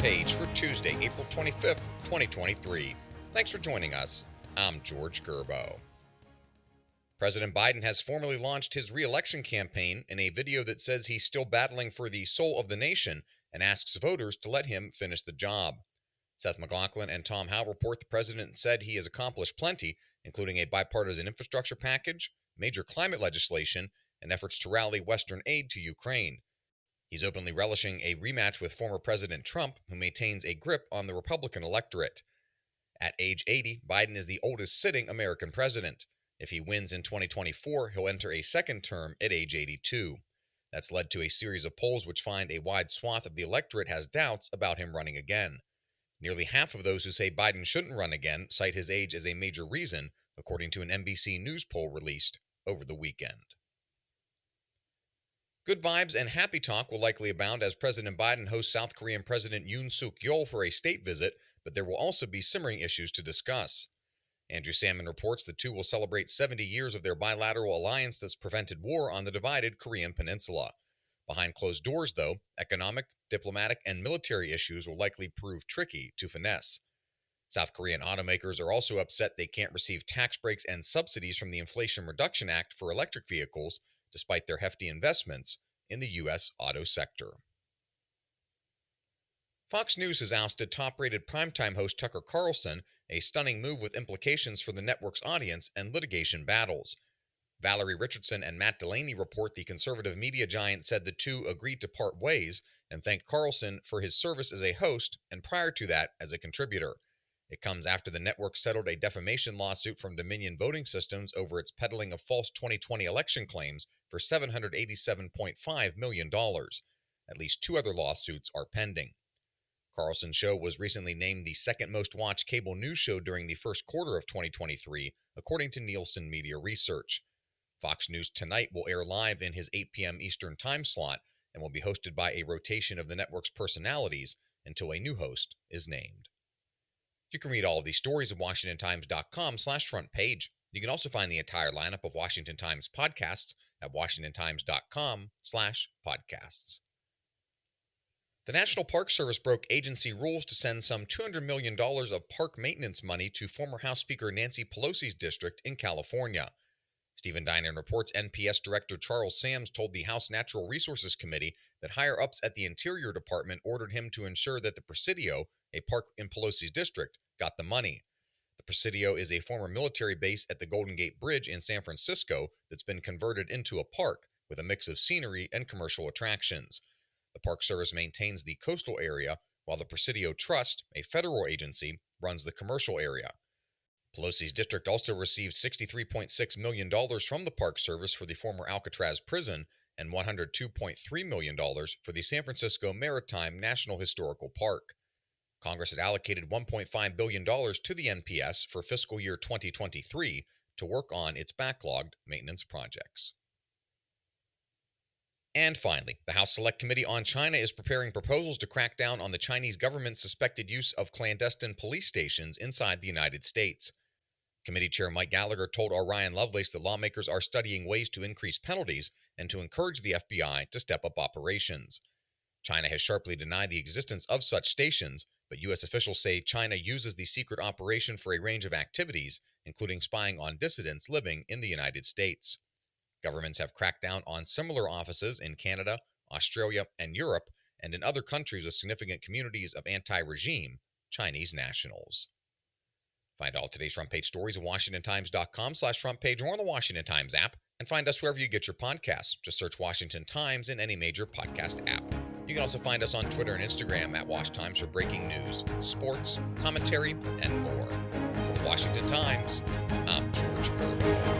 page for Tuesday, April 25th, 2023. Thanks for joining us. I'm George Gerbo. President Biden has formally launched his reelection campaign in a video that says he's still battling for the soul of the nation and asks voters to let him finish the job. Seth MacLachlan and Tom Howe report the president said he has accomplished plenty, including a bipartisan infrastructure package, major climate legislation, and efforts to rally Western aid to Ukraine. He's openly relishing a rematch with former President Trump, who maintains a grip on the Republican electorate. At age 80, Biden is the oldest sitting American president. If he wins in 2024, he'll enter a second term at age 82. That's led to a series of polls which find a wide swath of the electorate has doubts about him running again. Nearly half of those who say Biden shouldn't run again cite his age as a major reason, according to an NBC News poll released over the weekend. Good vibes and happy talk will likely abound as President Biden hosts South Korean President Yoon Suk-yeol for a state visit, but there will also be simmering issues to discuss. Andrew Salmon reports the two will celebrate 70 years of their bilateral alliance that's prevented war on the divided Korean peninsula. Behind closed doors, though, economic, diplomatic, and military issues will likely prove tricky to finesse. South Korean automakers are also upset they can't receive tax breaks and subsidies from the Inflation Reduction Act for electric vehicles, despite their hefty investments in the U.S. auto sector. Fox News has ousted top-rated primetime host Tucker Carlson, a stunning move with implications for the network's audience and litigation battles. Valerie Richardson and Matt Delaney report the conservative media giant said the two agreed to part ways and thanked Carlson for his service as a host and prior to that as a contributor. It comes after the network settled a defamation lawsuit from Dominion Voting Systems over its peddling of false 2020 election claims for $787.5 million. At least two other lawsuits are pending. Carlson's show was recently named the second most watched cable news show during the first quarter of 2023, according to Nielsen Media Research. Fox News Tonight will air live in his 8 p.m. Eastern time slot and will be hosted by a rotation of the network's personalities until a new host is named. You can read all of these stories at WashingtonTimes.com/front page. You can also find the entire lineup of Washington Times podcasts at WashingtonTimes.com/podcasts. The National Park Service broke agency rules to send some $200 million of park maintenance money to former House Speaker Nancy Pelosi's district in California. Stephen Dinan reports NPS Director Charles Sams told the House Natural Resources Committee that higher-ups at the Interior Department ordered him to ensure that the Presidio, a park in Pelosi's district, got the money. The Presidio is a former military base at the Golden Gate Bridge in San Francisco that's been converted into a park with a mix of scenery and commercial attractions. The Park Service maintains the coastal area, while the Presidio Trust, a federal agency, runs the commercial area. Pelosi's district also received $63.6 million from the Park Service for the former Alcatraz prison and $102.3 million for the San Francisco Maritime National Historical Park. Congress had allocated $1.5 billion to the NPS for fiscal year 2023 to work on its backlogged maintenance projects. And finally, the House Select Committee on China is preparing proposals to crack down on the Chinese government's suspected use of clandestine police stations inside the United States. Committee Chair Mike Gallagher told Orion Lovelace that lawmakers are studying ways to increase penalties and to encourage the FBI to step up operations. China has sharply denied the existence of such stations, but U.S. officials say China uses the secret operation for a range of activities, including spying on dissidents living in the United States. Governments have cracked down on similar offices in Canada, Australia, and Europe, and in other countries with significant communities of anti-regime Chinese nationals. Find all today's front page stories at WashingtonTimes.com/front page or on the Washington Times app, and find us wherever you get your podcasts. Just search Washington Times in any major podcast app. You can also find us on Twitter and Instagram at Wash Times for breaking news, sports, commentary, and more. For the Washington Times, I'm George Gerbo.